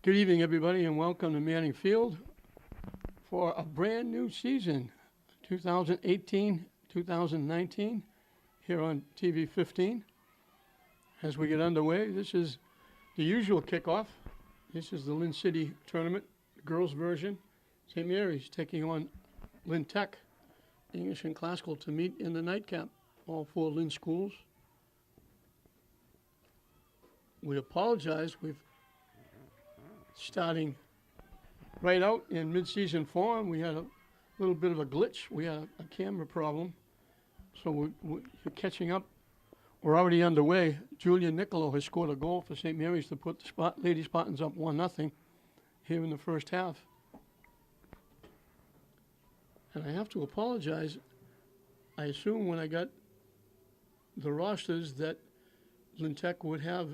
Good evening, everybody, and welcome to Manning Field for a brand new season, 2018-2019, here on TV 15. As we get underway, this is the usual kickoff. This is the Lynn City tournament, girls version. St. Mary's taking on Lynn Tech, English and Classical, to meet in the nightcap, all four Lynn schools. We apologize. We've starting right out in mid-season form. We had a little bit of a glitch. We had a camera problem. So we're catching up. We're already underway. Julia Nicolo has scored a goal for St. Mary's to put the Lady Spartans up 1-0 here in the first half. And I have to apologize. I assume when I got the rosters that Lynn Tech would have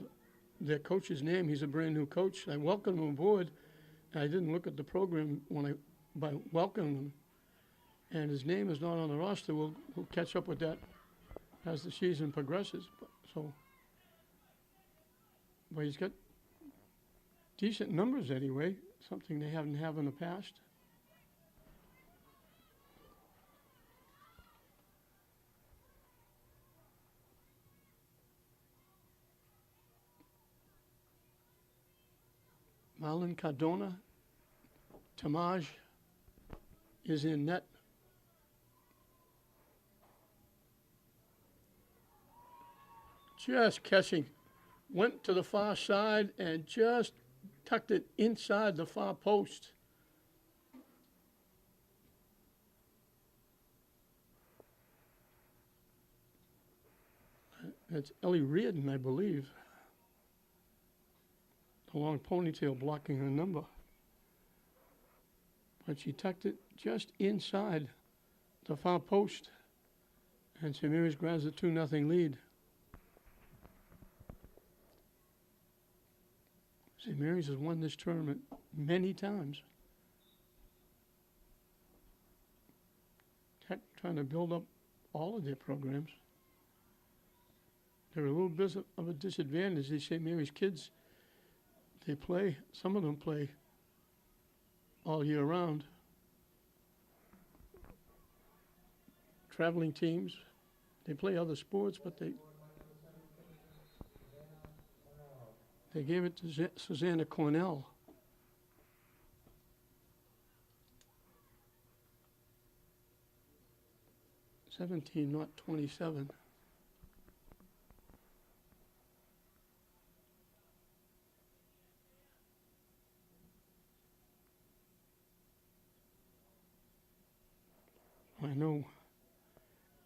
their coach's name. He's a brand new coach. I welcomed him aboard, and I didn't look at the program by welcoming him. And his name is not on the roster. We'll catch up with that as the season progresses. But he's got decent numbers anyway, something they haven't had in the past. Marlon Cardona, Tamaj is in net. Just catching, went to the far side and just tucked it inside the far post. That's Ellie Reardon, I believe. The long ponytail blocking her number. But she tucked it just inside the far post. And St. Mary's grabs a 2-0 lead. St. Mary's has won this tournament many times. Tech trying to build up all of their programs. They're a little bit of a disadvantage. These St. Mary's kids, they play, some of them play all year round. Traveling teams, they play other sports, but they gave it to Susanna Cornell. $17, not $27. I know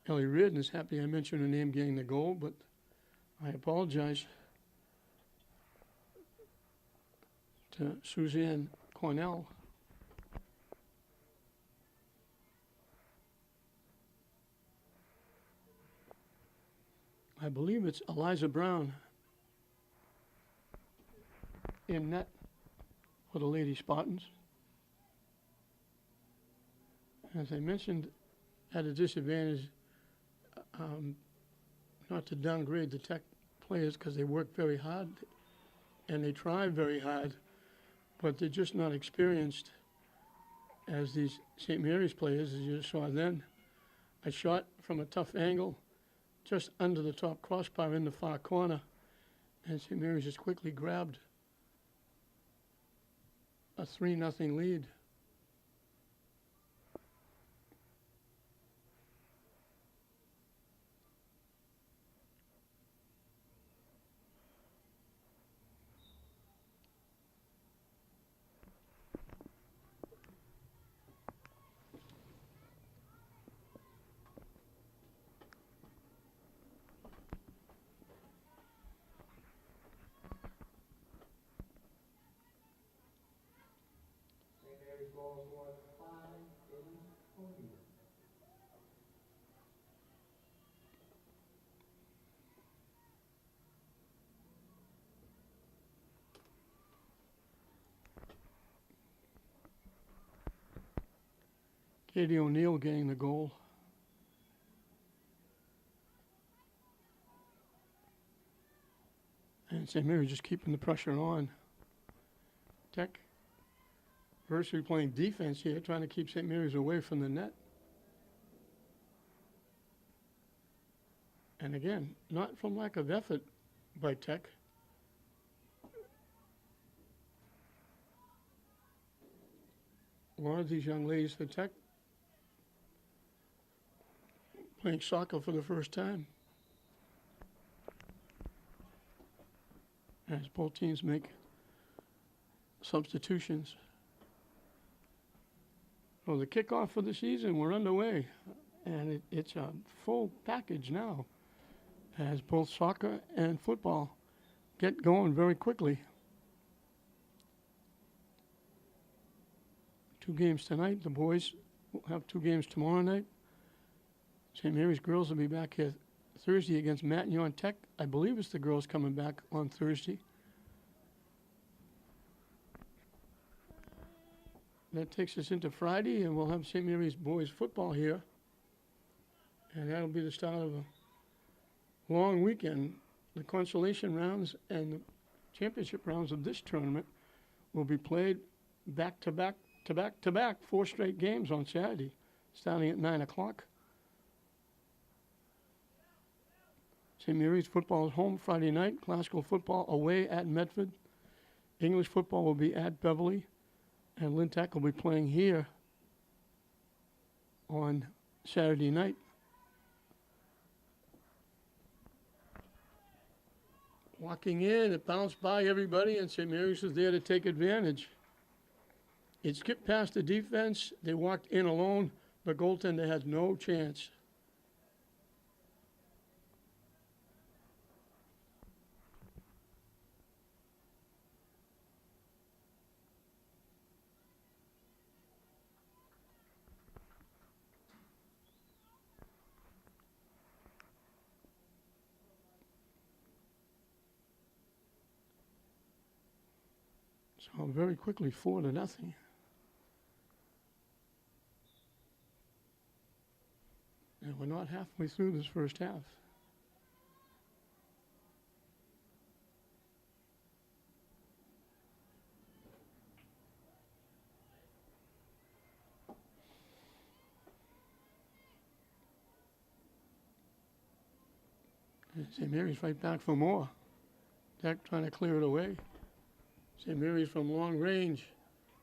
Ellie Reardon is happy I mentioned her name getting the goal, but I apologize to Suzanne Cornell. I believe it's Eliza Brown in net for the Lady Spartans. As I mentioned, at a disadvantage, not to downgrade the Tech players because they work very hard and they try very hard, but they're just not experienced as these St. Mary's players, as you saw then. I shot from a tough angle just under the top crossbar in the far corner, and St. Mary's just quickly grabbed a 3-0 lead. Katie O'Neill getting the goal. And St. Mary's just keeping the pressure on. Tech virtually playing defense here, trying to keep St. Mary's away from the net. And again, not from lack of effort by Tech. A lot of these young ladies for Tech playing soccer for the first time, as both teams make substitutions. So the kickoff for the season, we're underway, and it's a full package now, as both soccer and football get going very quickly. 2 games tonight. The boys will have 2 games tomorrow night. St. Mary's girls will be back here Thursday against Matignon Tech. I believe it's the girls coming back on Thursday. That takes us into Friday, and we'll have St. Mary's boys football here. And that'll be the start of a long weekend. The consolation rounds and the championship rounds of this tournament will be played back to back, 4 straight games on Saturday, starting at 9 o'clock. St. Mary's football is home Friday night. Classical football away at Medford. English football will be at Beverly. And Lynn Tech will be playing here on Saturday night. Walking in, it bounced by everybody, and St. Mary's was there to take advantage. It skipped past the defense. They walked in alone. The goaltender had no chance. So very quickly, 4-0. And we're not halfway through this first half. And St. Mary's right back for more. Tech trying to clear it away. St. Mary's from long range,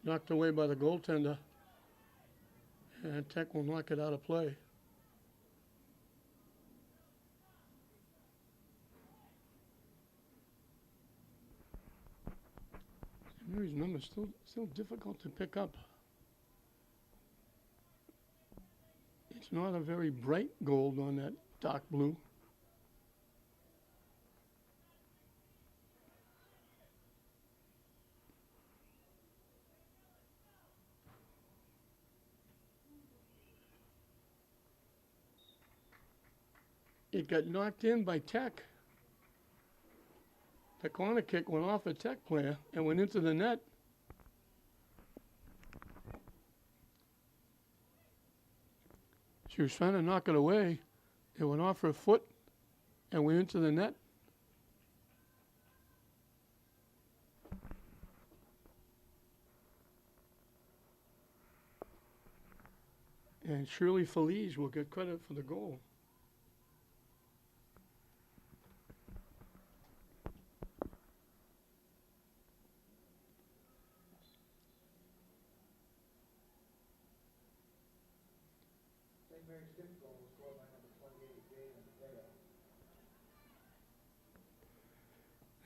knocked away by the goaltender. And Tech will knock it out of play. St. Mary's number still difficult to pick up. It's not a very bright gold on that dark blue. It got knocked in by Tech. The corner kick went off a Tech player and went into the net. She was trying to knock it away. It went off her foot and went into the net. And Shirley Feliz will get credit for the goal.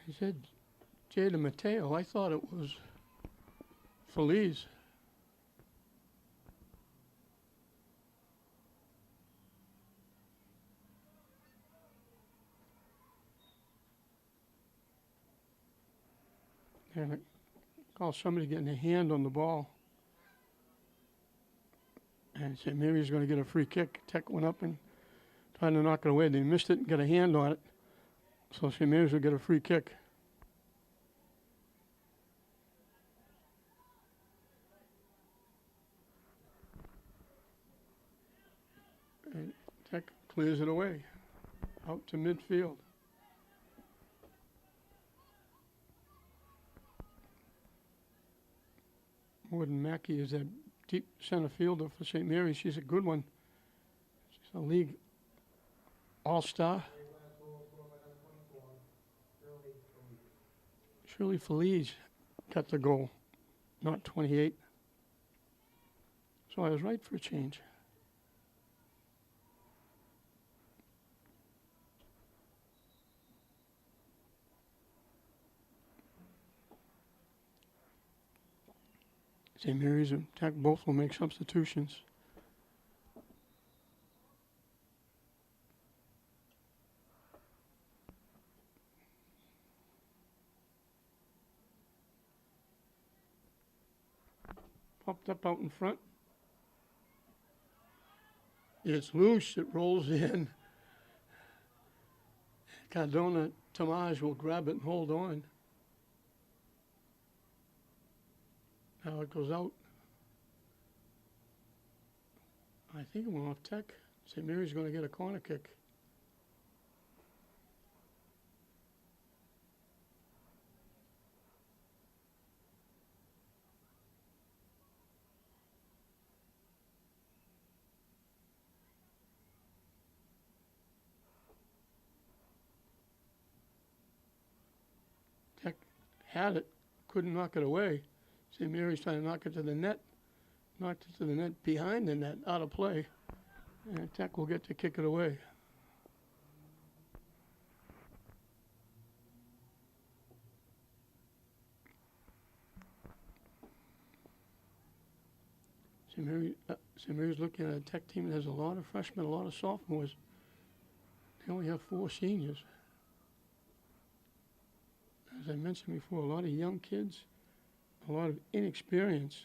He said Jada Mateo. I thought it was Feliz. And I call somebody getting a hand on the ball. And St. Mary's going to get a free kick. Tech went up and tried to knock it away. They missed it and got a hand on it. So St. Mary's will get a free kick. And Tech clears it away out to midfield. Warden Mackey is a deep center fielder for St. Mary's. She's a good one. She's a league all-star. Shirley Feliz got the goal, not 28. So I was right for a change. St. Mary's and Tech both will make substitutions. Popped up out in front. It's loose, it rolls in. Cardona Tamaj will grab it and hold on. Now it goes out. I think it went off Tech. St. Mary's going to get a corner kick. Tech had it, couldn't knock it away. St. Mary's trying to knock it to the net. Knocked it to the net behind the net, out of play. And Tech will get to kick it away. St. Mary's looking at a Tech team that has a lot of freshmen, a lot of sophomores. They only have 4 seniors. As I mentioned before, a lot of young kids, a lot of inexperience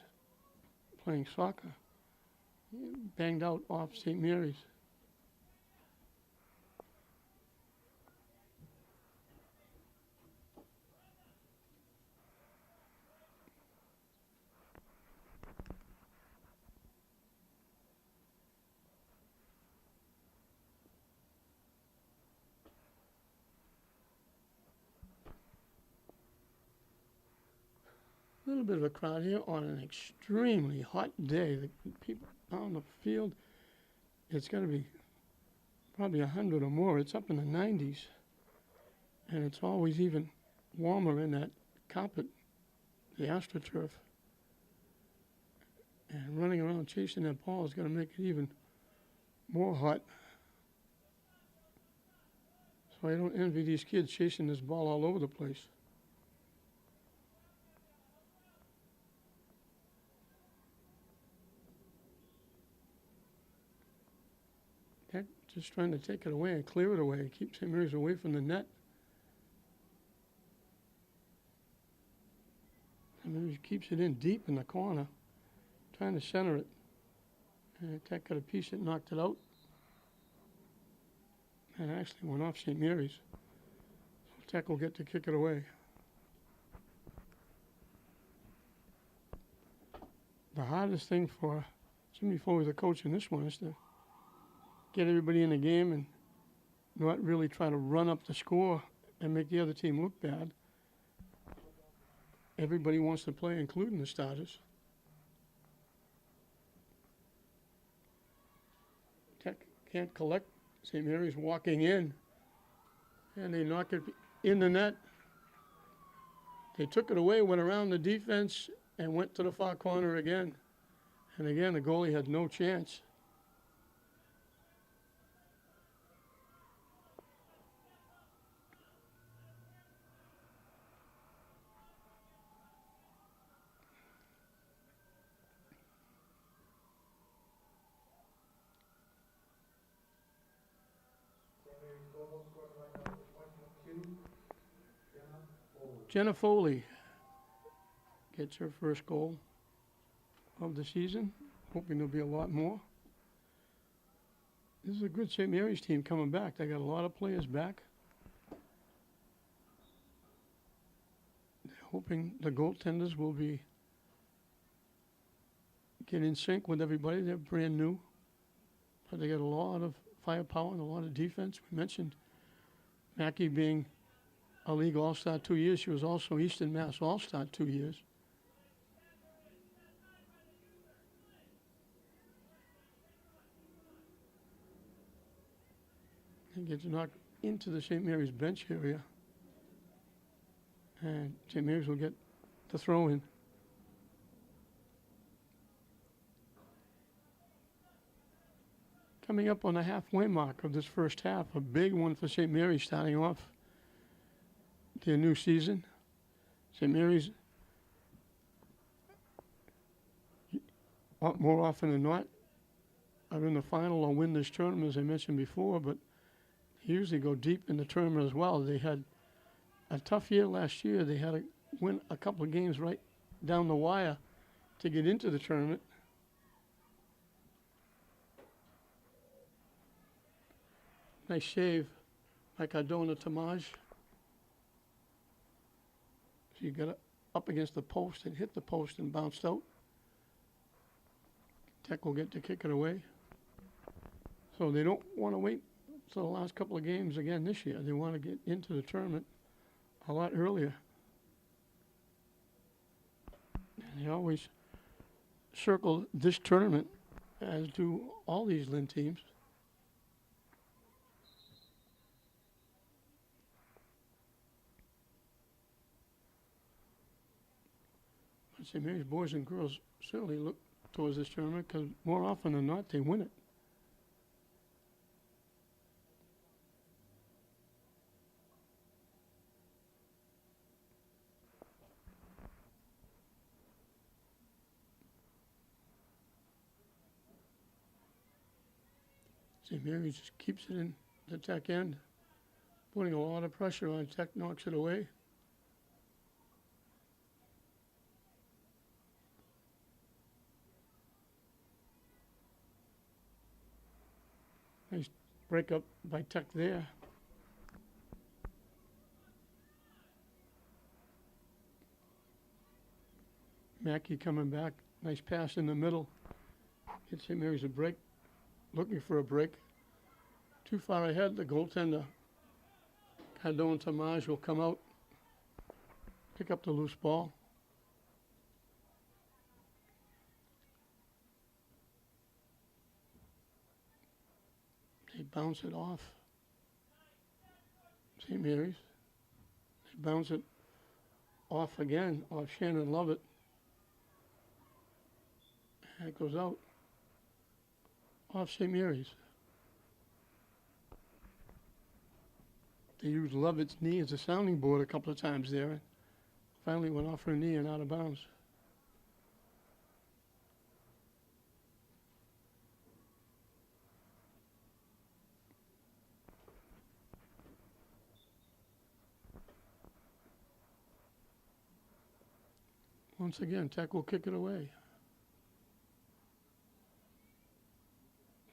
playing soccer. Banged out off St. Mary's. A little bit of a crowd here on an extremely hot day. The people on the field, it's going to be probably 100 or more. It's up in the 90s. And it's always even warmer in that carpet, the AstroTurf. And running around chasing that ball is going to make it even more hot. So I don't envy these kids chasing this ball all over the place. Just trying to take it away and clear it away, keep St. Mary's away from the net. St. Mary's keeps it in deep in the corner, trying to center it. And Tech got a piece that knocked it out. And actually went off St. Mary's. So Tech will get to kick it away. The hardest thing for Jimmy Foley, the coach in this one, is to get everybody in the game and not really try to run up the score and make the other team look bad. Everybody wants to play, including the starters. Tech can't collect. St. Mary's walking in, and they knock it in the net. They took it away, went around the defense, and went to the far corner again. And again, the goalie had no chance. Jenna Foley gets her first goal of the season, hoping there'll be a lot more. This is a good St. Mary's team coming back. They got a lot of players back. They're hoping the goaltenders will get in sync with everybody. They're brand new, but they got a lot of firepower and a lot of defense. We mentioned Mackey being a league all-star 2 years. She was also Eastern Mass all-star 2 years. He gets knocked into the St. Mary's bench area. And St. Mary's will get the throw in. Coming up on the halfway mark of this first half, a big one for St. Mary's starting off their new season. St. Mary's, more often than not, are in the final or win this tournament, as I mentioned before, but they usually go deep in the tournament as well. They had a tough year last year. They had to win a couple of games right down the wire to get into the tournament. Nice save by Cardona Tamaj. So you got it up against the post and hit the post and bounced out. Tech will get to kick it away. So they don't want to wait till the last couple of games again this year. They want to get into the tournament a lot earlier. And they always circle this tournament, as do all these Lynn teams. St. Mary's boys and girls certainly look towards this tournament because more often than not they win it. St. Mary's just keeps it in the Tech end, putting a lot of pressure on. Tech knocks it away. Nice break up by Tech there. Mackey coming back. Nice pass in the middle. Gets St. Mary's a break. Looking for a break. Too far ahead, the goaltender. Cardone Tamaj will come out. Pick up the loose ball. They bounce it off St. Mary's. They bounce it off again, off Shannon Lovett. And it goes out. Off St. Mary's. They used Lovett's knee as a sounding board a couple of times there. And finally went off her knee and out of bounds. Once again, Tech will kick it away.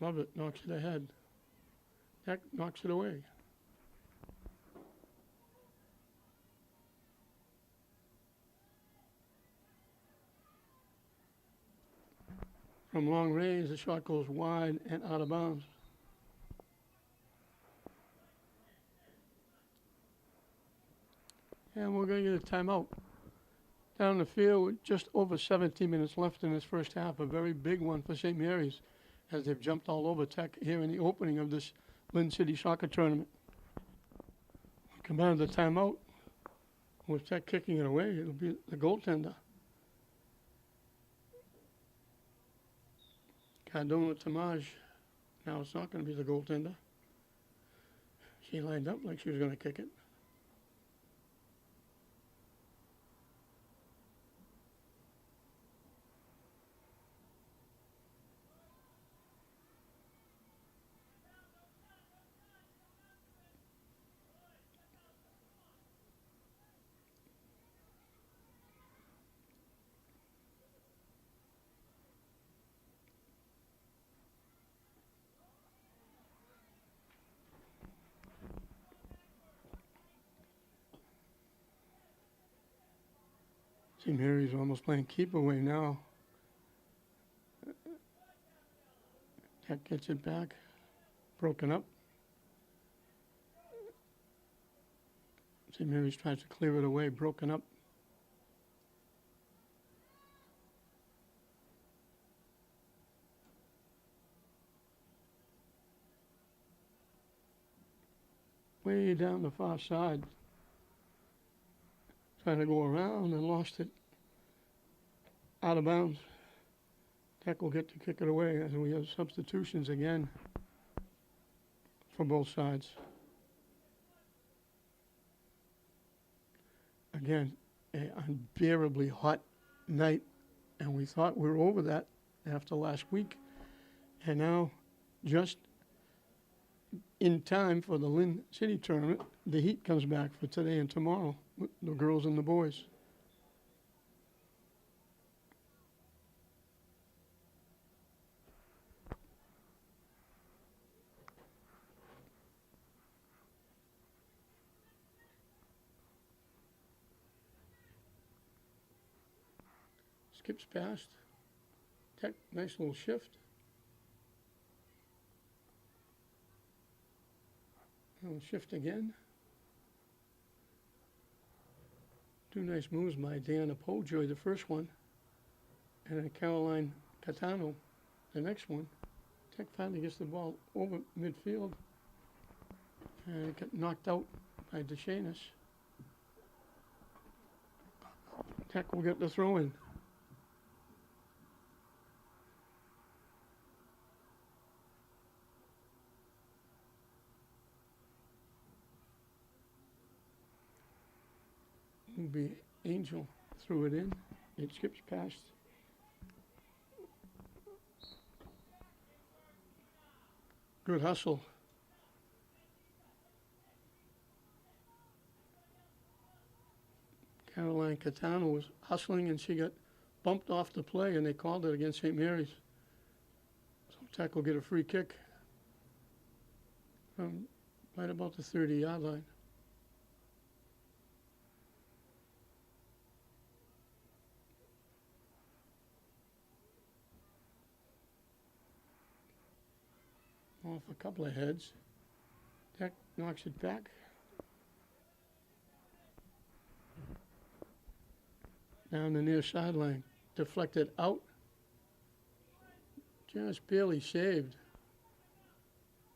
Lovett knocks it ahead. Tech knocks it away. From long range, the shot goes wide and out of bounds. And we're going to get a timeout. Down the field with just over 17 minutes left in this first half. A very big one for St. Mary's as they've jumped all over Tech here in the opening of this Lynn City Soccer Tournament. We'll come out of the timeout. With Tech kicking it away, it'll be the goaltender. Cardona Tamaj. Now it's not going to be the goaltender. She lined up like she was going to kick it. St. Mary's almost playing keep away now. Tech gets it back. Broken up. St. Mary's tries to clear it away. Broken up. way down the far side, trying to go around and lost it out of bounds. Tech will get to kick it away as we have substitutions again for both sides. Again, an unbearably hot night, and we thought we were over that after last week. And now, just in time for the Lynn City tournament, the heat comes back for today and tomorrow with the girls and the boys. Skips past. Tech, nice little shift. Little shift again. Two nice moves by Deanna Pojoy, the first one, and then Caroline Catano, the next one. Tech finally gets the ball over midfield, and it got knocked out by DeShanis. Tech will get the throw in. Will be Angel threw it in. It skips past. Good hustle. Caroline Catano was hustling and she got bumped off the play and they called it against St. Mary's. So Tech will get a free kick from right about the 30-yard line. Off a couple of heads. Tech knocks it back. Down the near sideline. Deflected out. Just barely saved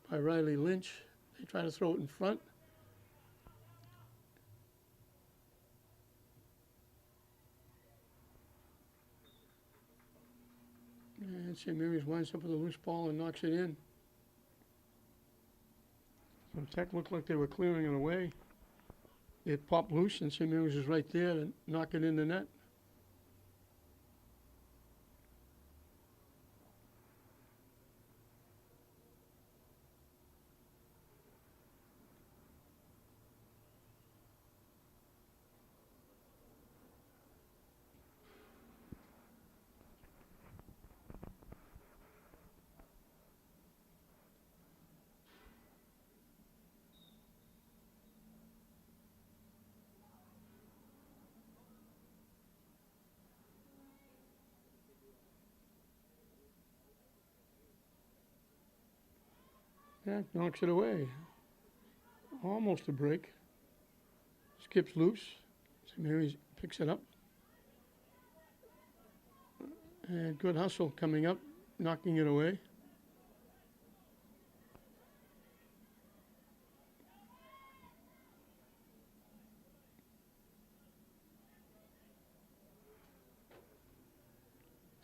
by Riley Lynch. They try to throw it in front. And St. Mary's winds up with a loose ball and knocks it in. So Tech looked like they were clearing it away. It popped loose and St. Mary's was right there to knock it in the net. Tech knocks it away. Almost a break. Skips loose. St. Mary's picks it up. And good hustle coming up, knocking it away.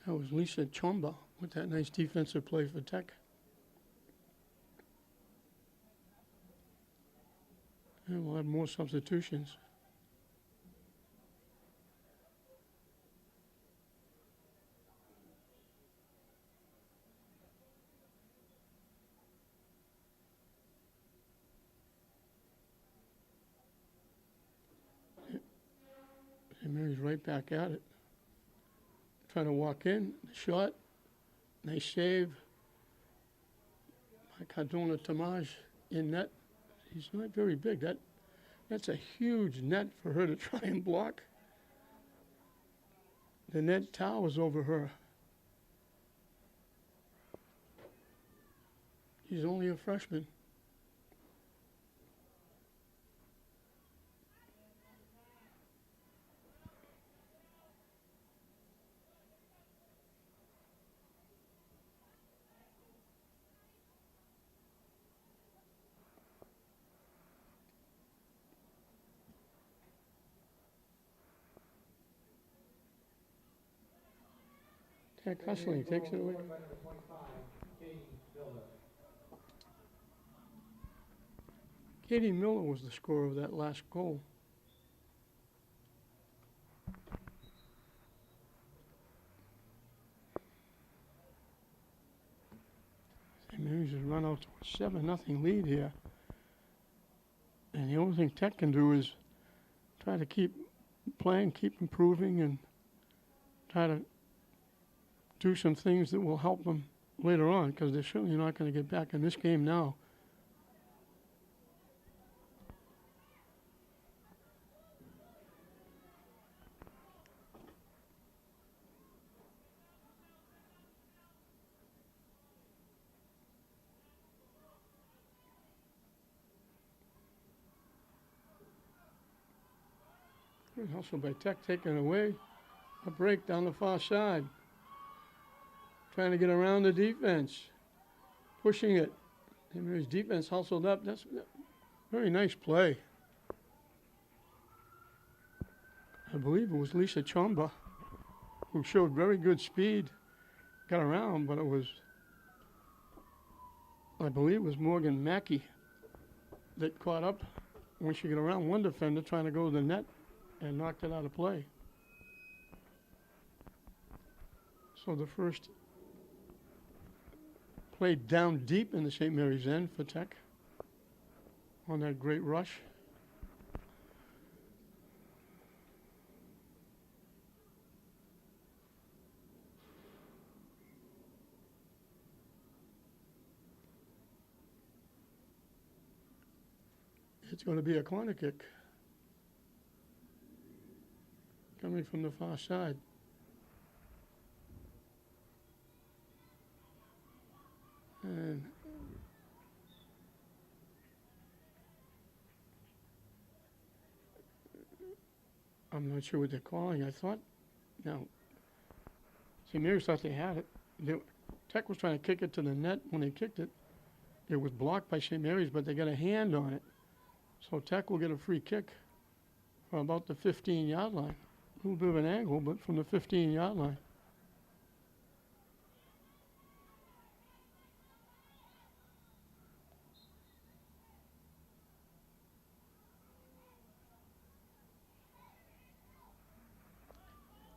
That was Lisa Chomba with that nice defensive play for Tech. And we'll have more substitutions. St. Mary's right back at it. Trying to walk in, shot, nice save by Cardona Tamaj in net. He's not very big. That's a huge net for her to try and block. The net towers over her. He's only a freshman. Yeah, Custling takes it away. Katie Miller was the scorer of that last goal. St. Mary's has run out to a 7-0 lead here. And the only thing Tech can do is try to keep playing, keep improving, and try to do some things that will help them later on, because they're certainly not going to get back in this game now. Good hustle by Tech, taking away a break down the far side. Trying to get around the defense. Pushing it. St. Mary's defense hustled up. That's a very nice play. I believe it was Lisa Chomba who showed very good speed. Got around, but it was, I believe it was Morgan Mackey that caught up when she got around one defender trying to go to the net and knocked it out of play. So the first play down deep in the St. Mary's end for Tech on that great rush. It's going to be a corner kick coming from the far side. And I'm not sure what they're calling. I thought, now, St. Mary's thought they had it. Tech was trying to kick it to the net. When they kicked it, it was blocked by St. Mary's, but they got a hand on it. So Tech will get a free kick from about the 15-yard line. A little bit of an angle, but from the 15-yard line.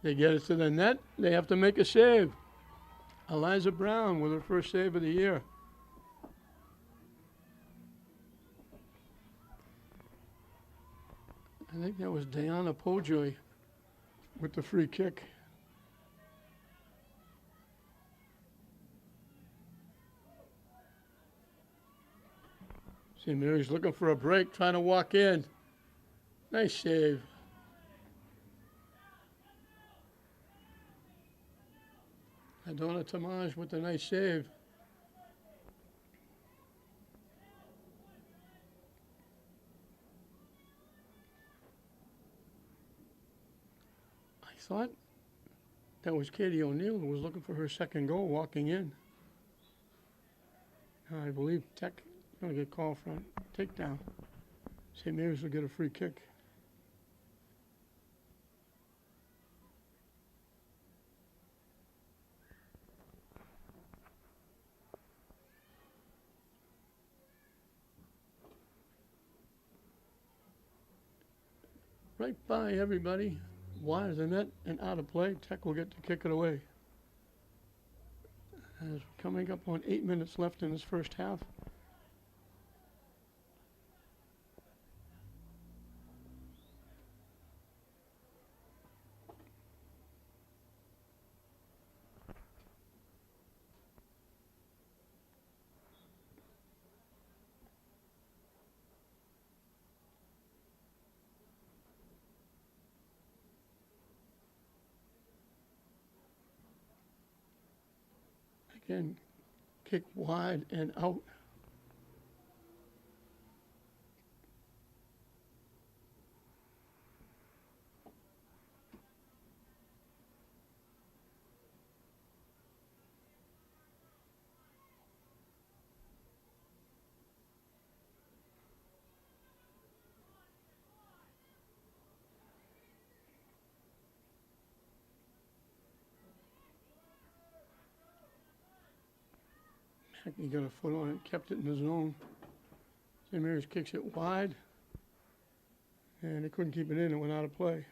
They get it to the net. They have to make a save. Eliza Brown with her first save of the year. I think that was Diana Pojoy with the free kick. St. Mary's looking for a break, trying to walk in. Nice save. Adona Tamaj with a nice save. I thought that was Katie O'Neill who was looking for her second goal walking in. I believe Tech is going to get called for a takedown. St. Mary's will get a free kick. Right by everybody, wide of the net and out of play. Tech will get to kick it away. As coming up on 8 minutes left in this first half. Again, kick wide and out. Tech, he got a foot on it, kept it in the zone. St. Mary's kicks it wide, and they couldn't keep it in. It went out of play.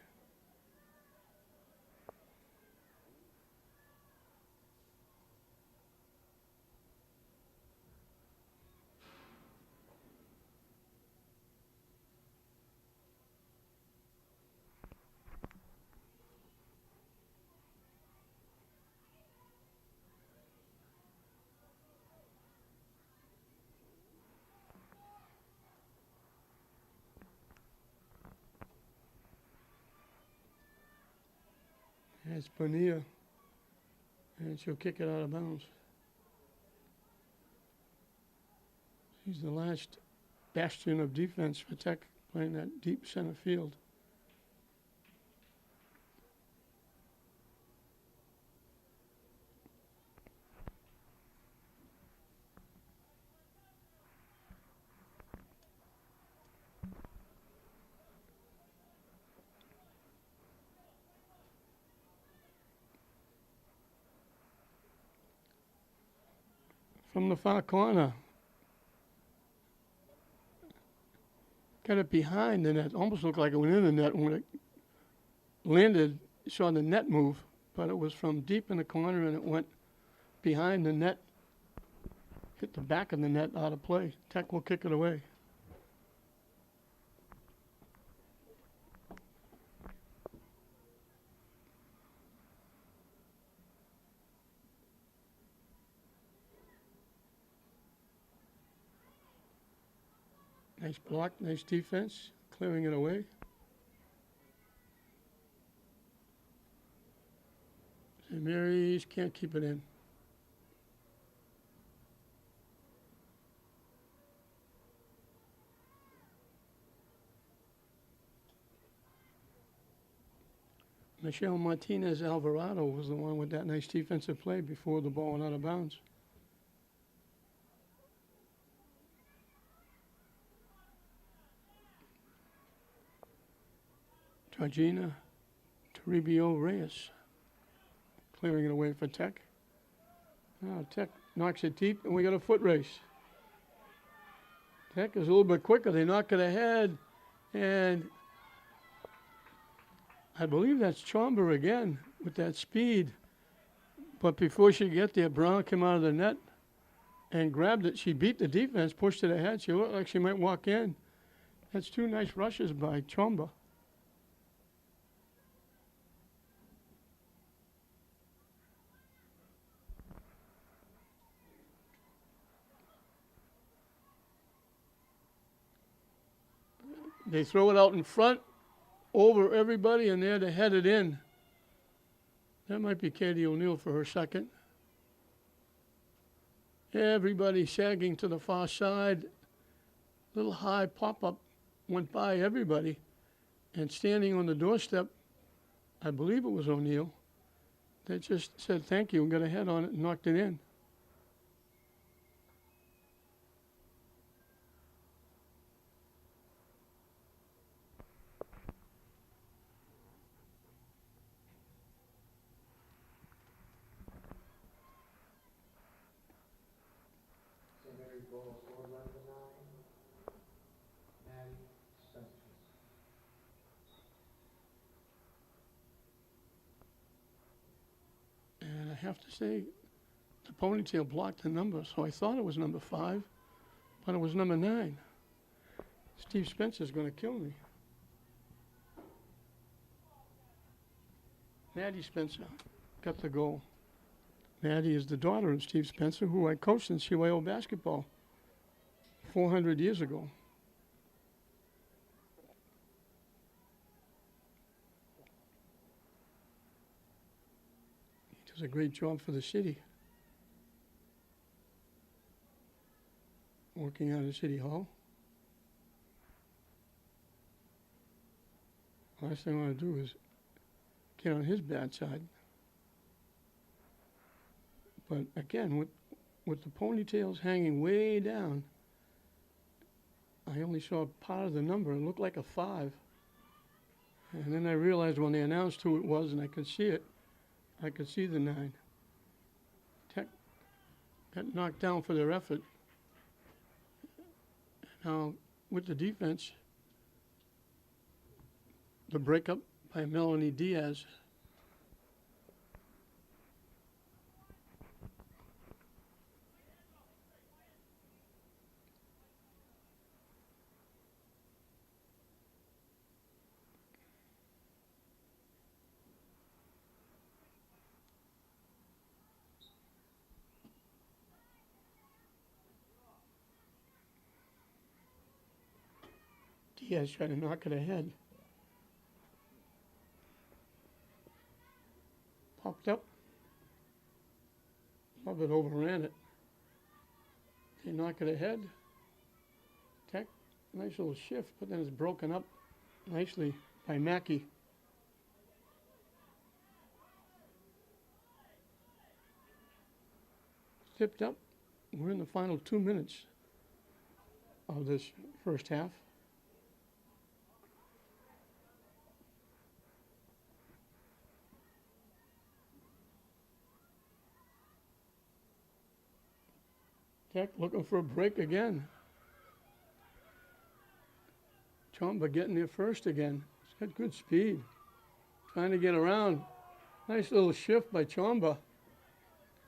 It's Bonilla, and she'll kick it out of bounds. She's the last bastion of defense for Tech, playing that deep center field. From the far corner. Got it behind the net. Almost looked like it went in the net. When it landed, you saw the net move, but it was from deep in the corner and it went behind the net, hit the back of the net out of play. Tech will kick it away. Nice block, nice defense, clearing it away. St. Mary's can't keep it in. Michelle Martinez Alvarado was the one with that nice defensive play before the ball went out of bounds. Georgina Toribio Reyes clearing it away for Tech. Now Tech knocks it deep, and we got a foot race. Tech is a little bit quicker. They knock it ahead, and I believe that's Chomber again with that speed. But before she could get there, Brown came out of the net and grabbed it. She beat the defense, pushed it ahead. She looked like she might walk in. That's two nice rushes by Chomber. They throw it out in front, over everybody, and there to head it in. That might be Katie O'Neill for her second. Everybody sagging to the far side. Little high pop-up went by everybody. And standing on the doorstep, I believe it was O'Neill, they just said thank you and got a head on it and knocked it in. And I have to say, the ponytail blocked the number, so I thought it was number 5, but it was number 9. Steve Spencer's going to kill me. Maddie Spencer got the goal. Maddie is the daughter of Steve Spencer, who I coached in CYO basketball 400 years ago. He does a great job for the city, working out of City Hall. Last thing I want to do is get on his bad side. But again, with the ponytails hanging way down, I only saw part of the number. It looked like a 5. And then I realized when they announced who it was and I could see it, I could see the 9. Tech got knocked down for their effort. Now, with the defense, the breakup by Melanie Diaz. Diaz tried to knock it ahead. Popped up. Lovett overran it. They knock it ahead. Tech, nice little shift, but then it's broken up nicely by Mackey. Tipped up. We're in the final 2 minutes of this first half. Tech looking for a break again. Chomba getting there first again. He's got good speed. Trying to get around. Nice little shift by Chomba.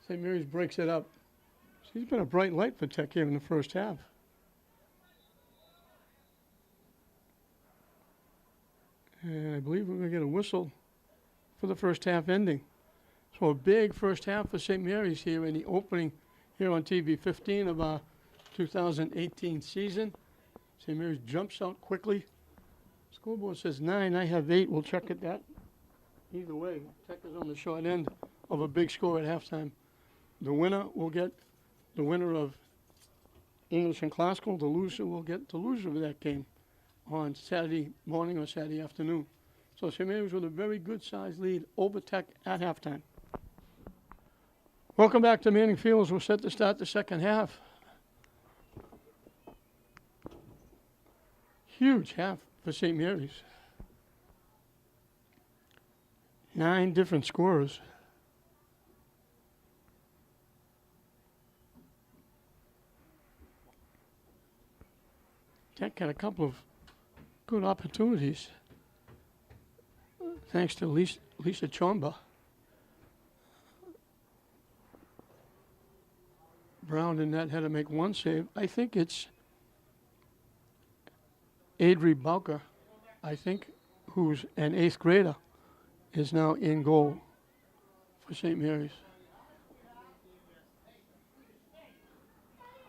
St. Mary's breaks it up. He's been a bright light for Tech here in the first half. And I believe we're going to get a whistle for the first half ending. So a big first half for St. Mary's here in the opening here on TV 15 of our 2018 season. St. Mary's jumps out quickly. Scoreboard says 9. I have 8. We'll check at that. Either way, Tech is on the short end of a big score at halftime. The winner will get the winner of English and Classical. The loser will get the loser of that game on Saturday morning or Saturday afternoon. So St. Mary's with a very good-sized lead over Tech at halftime. Welcome back to Manning Fields. We're set to start the second half. Huge half for St. Mary's. 9 different scorers. Tech had a couple of good opportunities, thanks to Lisa Chomba. Brown in that had to make one save. I think it's Adri Bowker, who's an 8th grader, is now in goal for St. Mary's.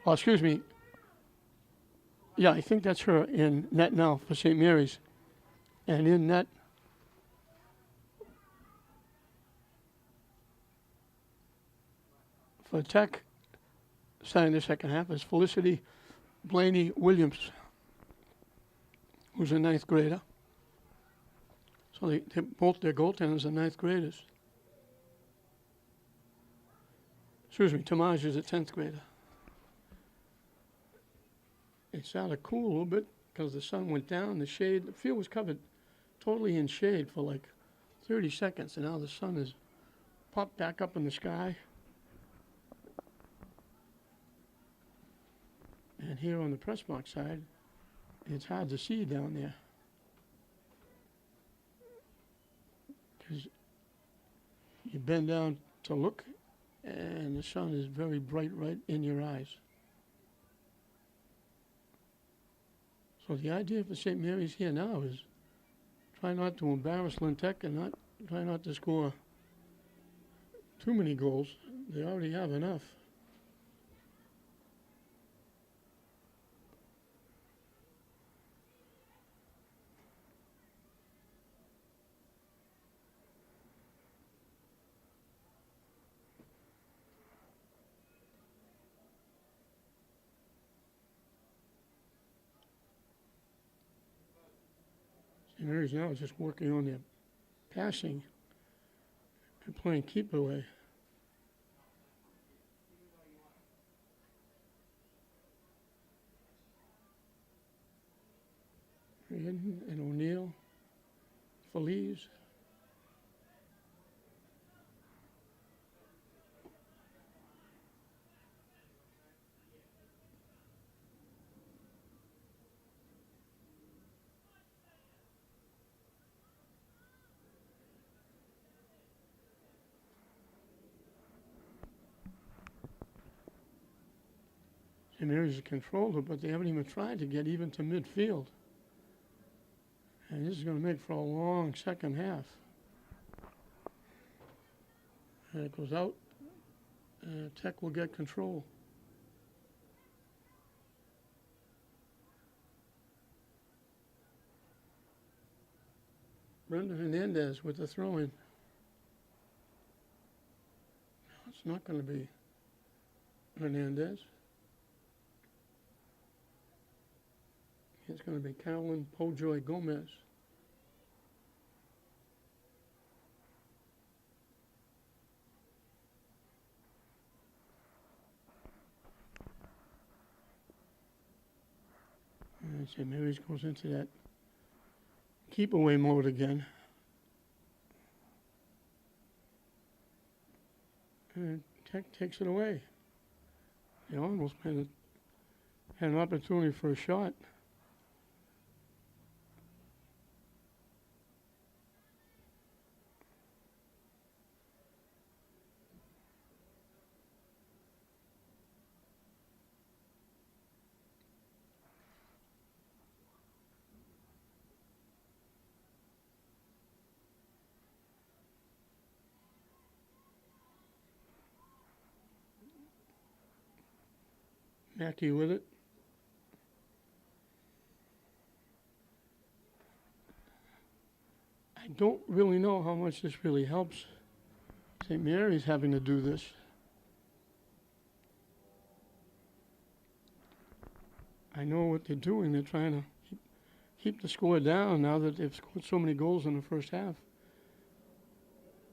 Oh, excuse me. Yeah, I think that's her in net now for St. Mary's. And in net for Tech, starting the second half, is Felicity Blaney Williams, who's a 9th grader. So both their goaltenders are 9th graders. Excuse me, Tamaj is a 10th grader. It started cool a little bit because the sun went down, the field was covered totally in shade for like 30 seconds, and now the sun has popped back up in the sky. And here on the press box side, it's hard to see down there, because you bend down to look, and the sun is very bright right in your eyes. So the idea for St. Mary's here now is try not to embarrass Lynn Tech and try not to score too many goals. They already have enough. St. Mary's now is just working on their passing and playing keep away. And O'Neill, Feliz. St. Mary's has controlled it, but they haven't even tried to get even to midfield. And this is going to make for a long second half. And it goes out. Tech will get control. Brenda Hernandez with the throw-in. No, it's not going to be Hernandez. It's going to be Carolyn Pojoy Gomez. And St. Mary's goes into that keep away mode again. And Tech takes it away. They almost had an opportunity for a shot. Mackey with it. I don't really know how much this really helps. St. Mary's having to do this. I know what they're doing. They're trying to keep the score down now that they've scored so many goals in the first half.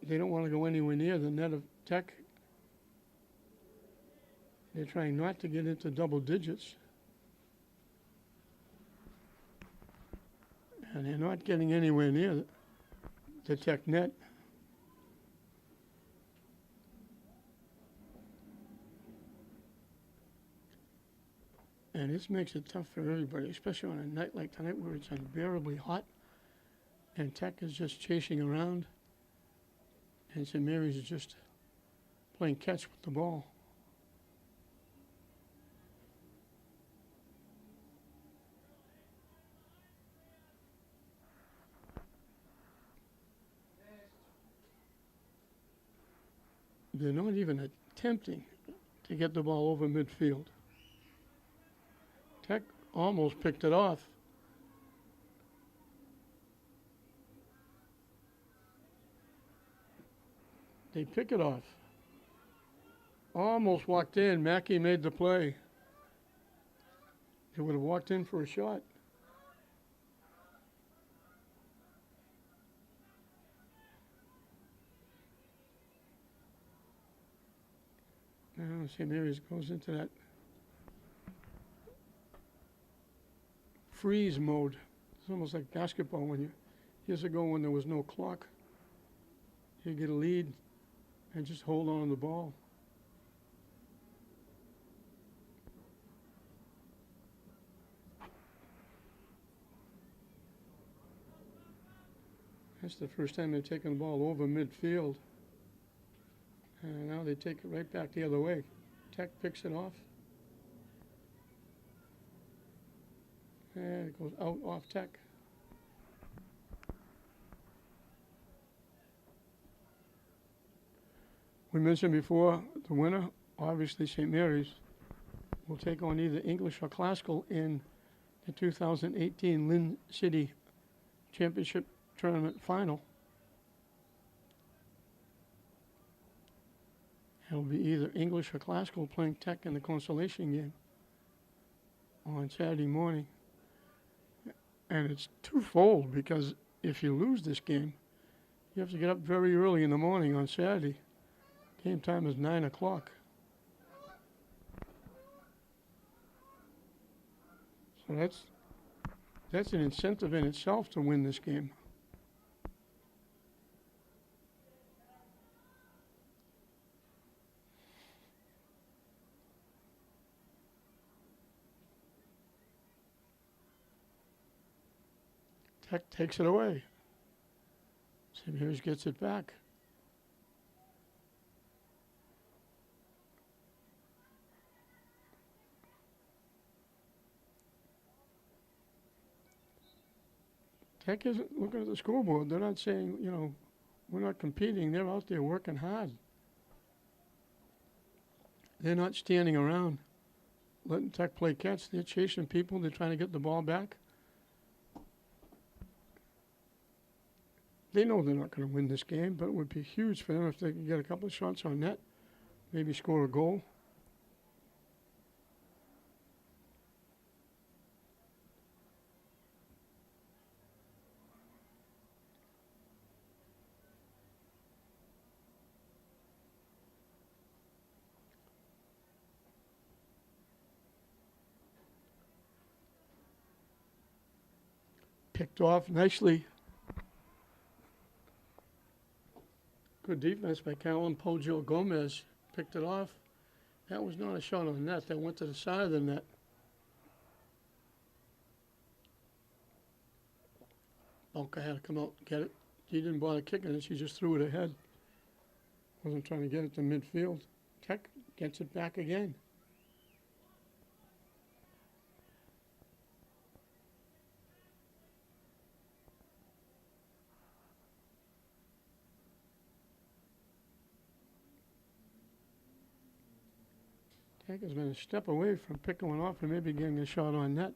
They don't want to go anywhere near the net of Tech. They're trying not to get into double digits. And they're not getting anywhere near the Tech net. And this makes it tough for everybody, especially on a night like tonight where it's unbearably hot and Tech is just chasing around and St. Mary's is just playing catch with the ball. They're not even attempting to get the ball over midfield. Tech almost picked it off. They pick it off. Almost walked in. Mackey made the play. They would have walked in for a shot. Now St. Mary's goes into that freeze mode. It's almost like basketball when years ago when there was no clock. You get a lead and just hold on to the ball. That's the first time they've taken the ball over midfield. And now they take it right back the other way. Tech picks it off. And it goes out off Tech. We mentioned before the winner, obviously St. Mary's, will take on either English or Classical in the 2018 Lynn City Championship Tournament Final. It'll be either English or Classical playing Tech in the consolation game on Saturday morning. And it's twofold because if you lose this game, you have to get up very early in the morning on Saturday. Game time is 9 o'clock. So that's an incentive in itself to win this game. Tech takes it away. St. Mary's gets it back. Tech isn't looking at the scoreboard. They're not saying, you know, we're not competing. They're out there working hard. They're not standing around letting Tech play catch. They're chasing people. They're trying to get the ball back. They know they're not going to win this game, but it would be huge for them if they could get a couple of shots on net, maybe score a goal. Picked off nicely. Good defense by Callan Pojo Gomez. Picked it off. That was not a shot on net. That went to the side of the net. Bunker had to come out and get it. He didn't bother kicking it. She just threw it ahead. Wasn't trying to get it to midfield. Tech gets it back again. Tech has been a step away from picking one off and maybe getting a shot on net.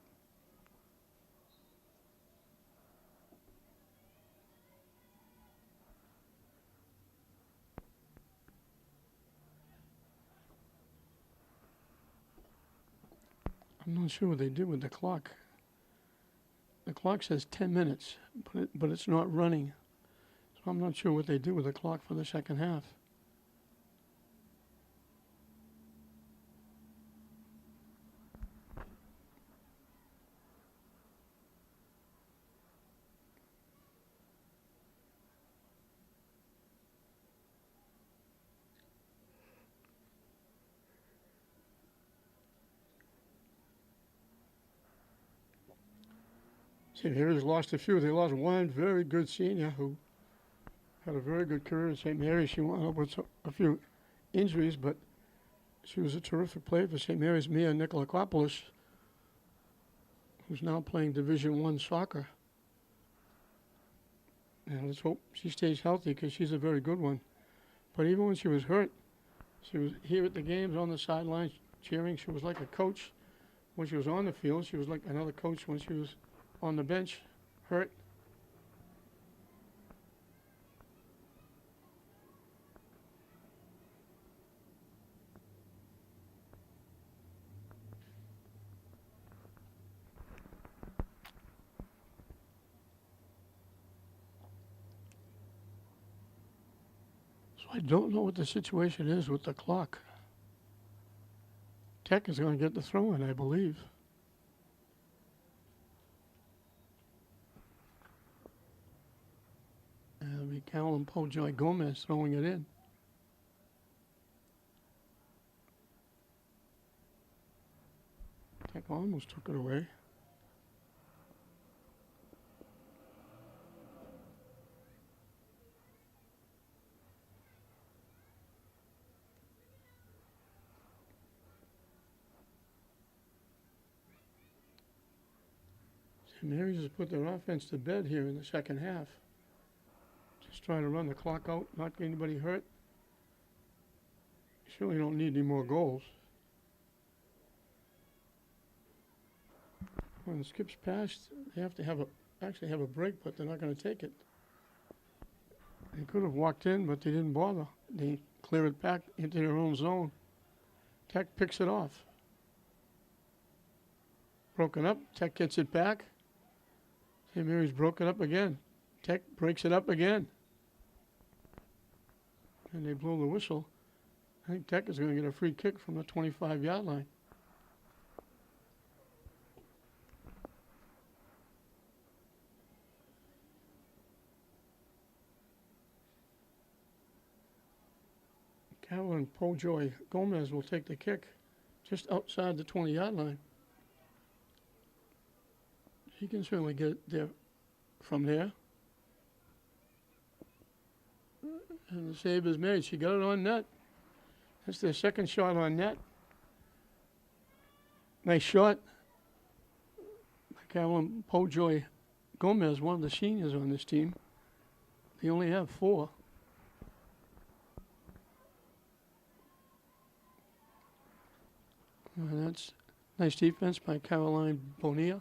I'm not sure what they did with the clock. The clock says 10 minutes, but it's not running. So I'm not sure what they did with the clock for the second half. St. Mary's lost a few. They lost one very good senior who had a very good career at St. Mary's. She wound up with a few injuries, but she was a terrific player for St. Mary's. Mia Nikolakopoulos, who's now playing Division I soccer. And let's hope she stays healthy because she's a very good one. But even when she was hurt, she was here at the games on the sidelines cheering. She was like a coach when she was on the field. She was like another coach when she was on the bench, hurt. So I don't know what the situation is with the clock. Tech is going to get the throw in, I believe. It'll be Callan Pojoy Gomez throwing it in. Tech almost took it away. St. Mary's has put their offense to bed here in the second half. Just trying to run the clock out, not get anybody hurt. You surely don't need any more goals. When it skips past, they have to actually have a break, but they're not going to take it. They could have walked in, but they didn't bother. They clear it back into their own zone. Tech picks it off. Broken up. Tech gets it back. St. Mary's broken up again. Tech breaks it up again. And they blow the whistle. I think Tech is going to get a free kick from the 25-yard line. Callan Pojoy Gomez will take the kick just outside the 20-yard line. He can certainly get it there from there. And the save is made. She got it on net. That's their second shot on net. Nice shot by Callan Pojoy Gomez, one of the seniors on this team. They only have 4. And that's nice defense by Caroline Bonilla.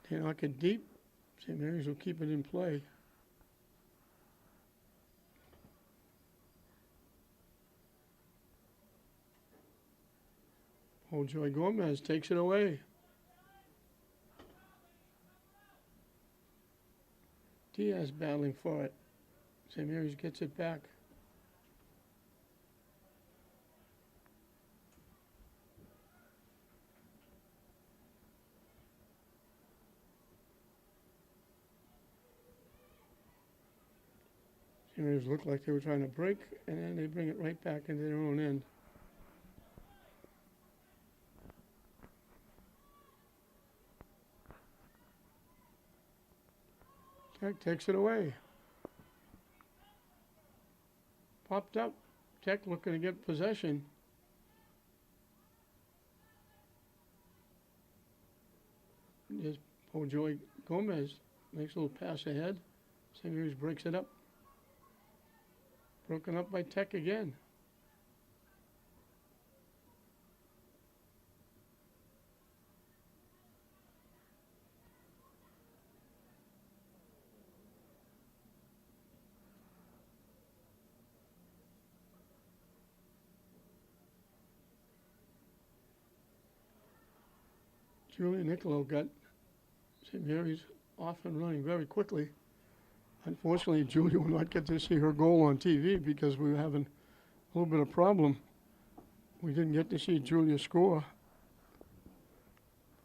They knock it deep. St. Mary's will keep it in play. Joy Gomez takes it away. Diaz battling for it. St. Mary's gets it back. St. Mary's looked like they were trying to break, and then they bring it right back into their own end. Tech takes it away. Popped up. Tech looking to get possession. There's Joy Gomez. Makes a little pass ahead. St. Mary's breaks it up. Broken up by Tech again. Julia Niccolo got St. Mary's off and running very quickly. Unfortunately, Julia will not get to see her goal on TV because we were having a little bit of problem. We didn't get to see Julia score.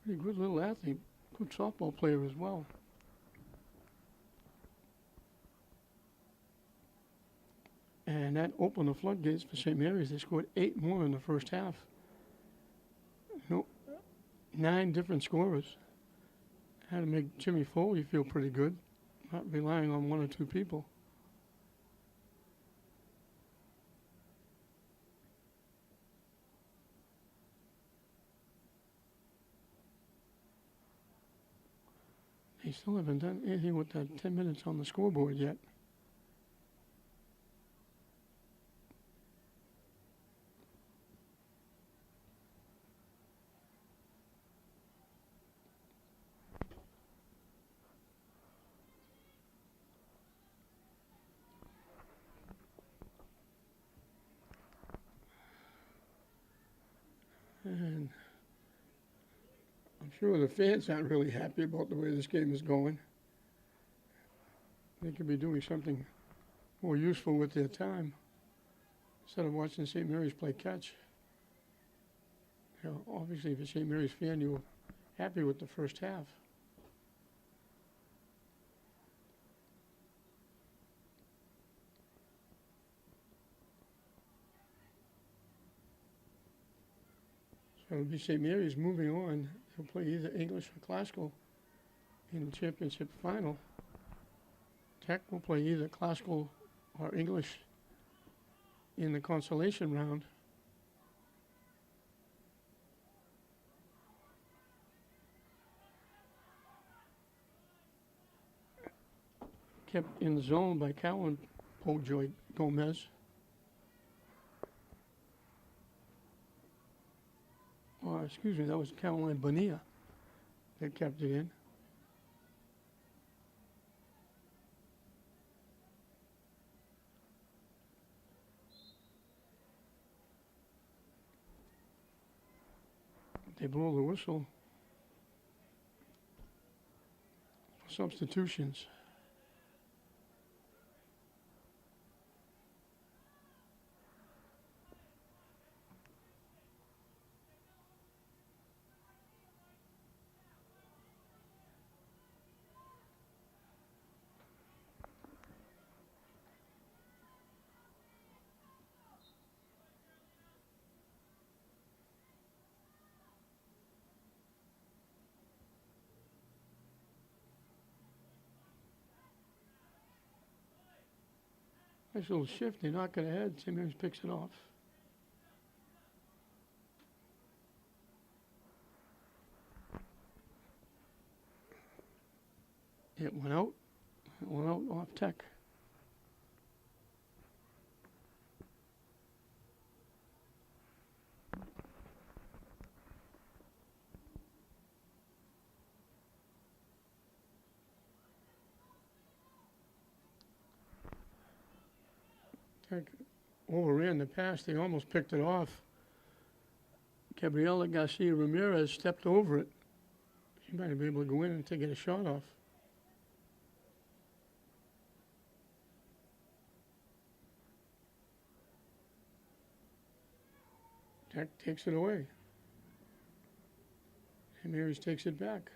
Pretty good little athlete, good softball player as well. And that opened the floodgates for St. Mary's. They scored 8 more in the first half. 9 different scorers. Had to make Jimmy Foley feel pretty good, not relying on 1 or 2 people. They still haven't done anything with that 10 minutes on the scoreboard yet. And I'm sure the fans aren't really happy about the way this game is going. They could be doing something more useful with their time instead of watching St. Mary's play catch. You know, obviously, if you're a St. Mary's fan, you were happy with the first half. So it'll be St. Mary's moving on. They'll play either English or classical in the championship final. Tech will play either classical or English in the consolation round. Kept in the zone by Callan Joy Gomez. Oh, excuse me, that was Caroline Bonilla that kept it in. They blow the whistle for substitutions. Nice little shift. They knock it ahead. St. Mary's picks it off. It went out. It went out off Tech. Tech overran the pass. They almost picked it off. Gabriela Garcia Ramirez stepped over it. She might have been able to go in and take it a shot off. Tech takes it away. And Mary's takes it back.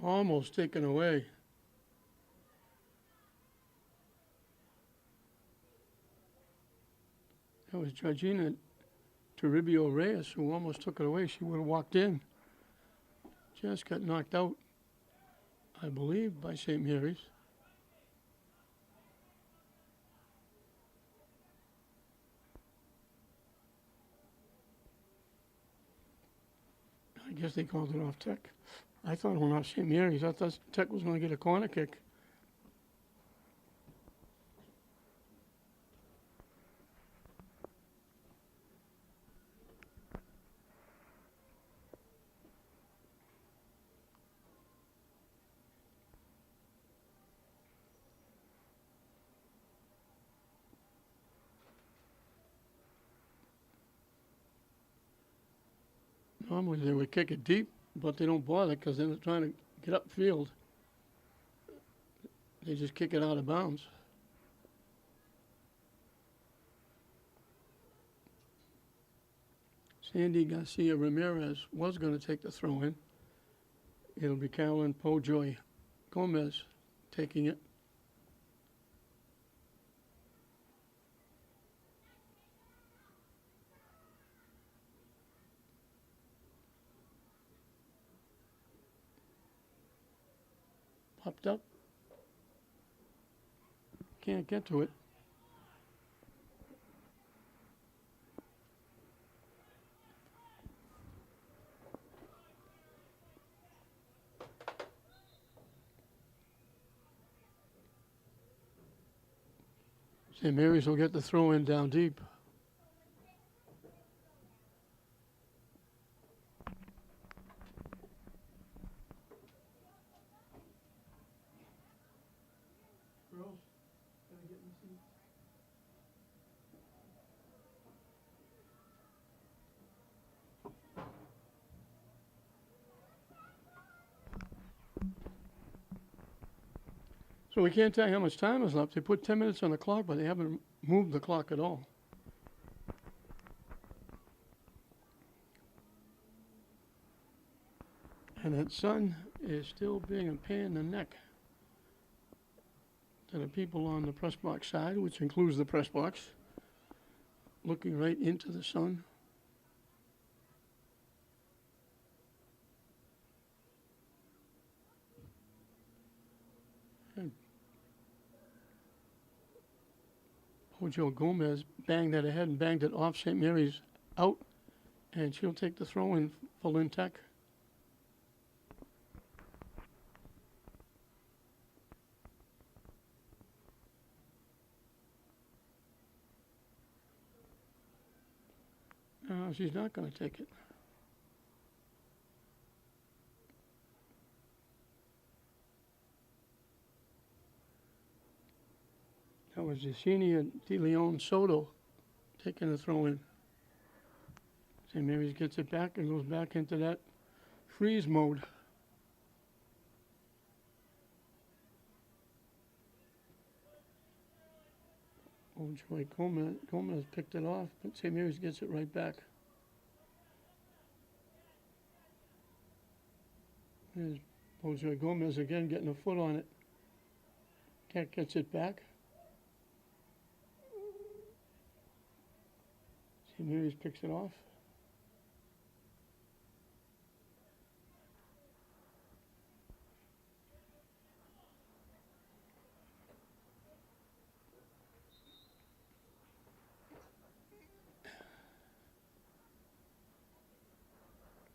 Almost taken away. That was Georgina Toribio Reyes who almost took it away. She would have walked in. Just got knocked out, I believe, by St. Mary's. I guess they called it off Tech. I thought it went off St. Mary's. I thought Tech was going to get a corner kick. Normally they would kick it deep, but they don't bother because they're trying to get upfield. They just kick it out of bounds. Sandy Garcia Ramirez was going to take the throw in. It'll be Carolyn Pojoy Gomez taking it. Popped up. Can't get to it. St. Mary's will get the throw in down deep. So we can't tell you how much time is left. They put 10 minutes on the clock, but they haven't moved the clock at all. And that sun is still being a pain in the neck to the people on the press box side, which includes the press box, looking right into the sun. Joe Gomez banged that ahead and banged it off St. Mary's out, and she'll take the throw in for Lynn Tech. No, she's not going to take it. That was Yesenia De Leon Soto taking the throw in. St. Mary's gets it back and goes back into that freeze mode. Joy Gomez picked it off, but St. Mary's gets it right back. There's Joy Gomez again getting a foot on it. Cat gets it back. St. Mary's picks it off.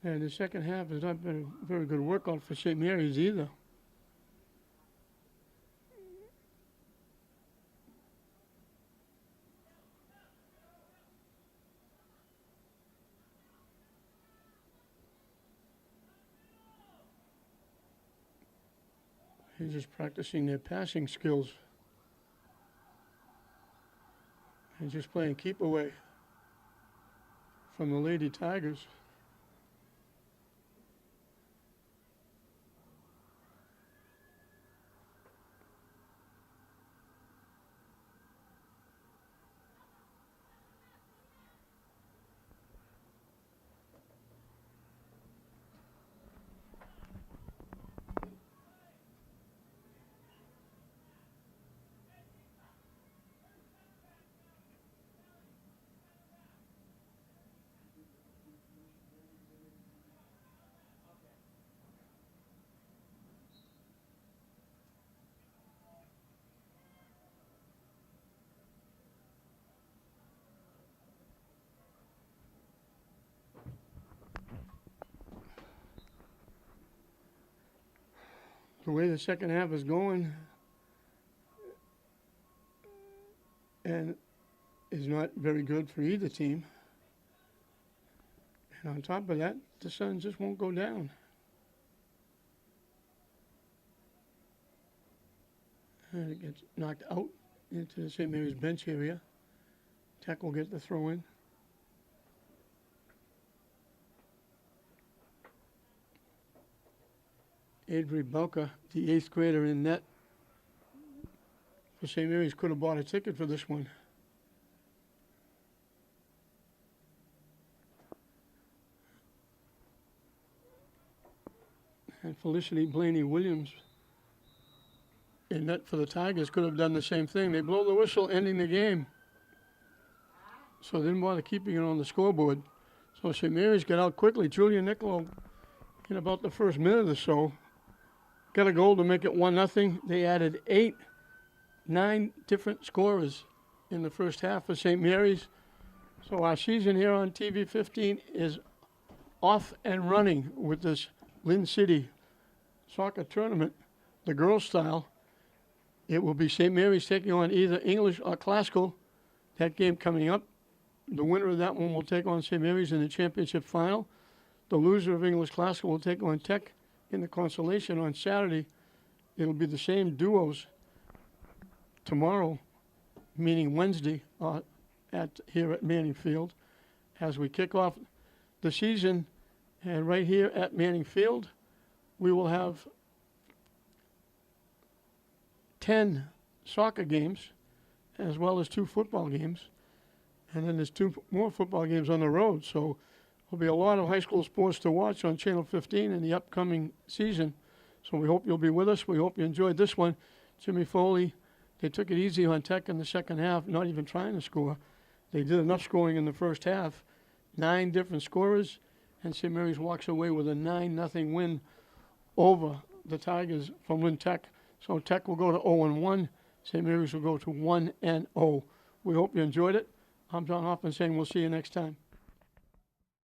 And the second half has not been a very good workout for St. Mary's either. They're just practicing their passing skills. And just playing keep away from the Lady Tigers. The way the second half is going and is not very good for either team. And on top of that, the sun just won't go down. And it gets knocked out into the St. Mary's bench area. Tech will get the throw in. Avery Belka, the 8th grader in net for St. Mary's, could have bought a ticket for this one. And Felicity Blaney Williams in net for the Tigers could have done the same thing. They blow the whistle ending the game. So they didn't bother keeping it on the scoreboard. So St. Mary's got out quickly. Julia Niccolo, in about the first minute or so, got a goal to make it 1-0. They added 9 different scorers in the first half for St. Mary's. So our season here on TV 15 is off and running with this Lynn City soccer tournament, the girls' style. It will be St. Mary's taking on either English or Classical. That game coming up. The winner of that one will take on St. Mary's in the championship final. The loser of English Classical will take on Tech in the consolation on Saturday. It'll be the same duos tomorrow, meaning Wednesday, here at Manning Field, as we kick off the season. And right here at Manning Field, we will have 10 soccer games, as well as 2 football games. And then there's 2 more football games on the road. So there'll be a lot of high school sports to watch on Channel 15 in the upcoming season. So we hope you'll be with us. We hope you enjoyed this one. Jimmy Foley, they took it easy on Tech in the second half, not even trying to score. They did enough scoring in the first half. 9 different scorers, and St. Mary's walks away with a 9-0 win over the Tigers from Lynn Tech. So Tech will go to 0-1. St. Mary's will go to 1-0. We hope you enjoyed it. I'm John Hoffman saying we'll see you next time.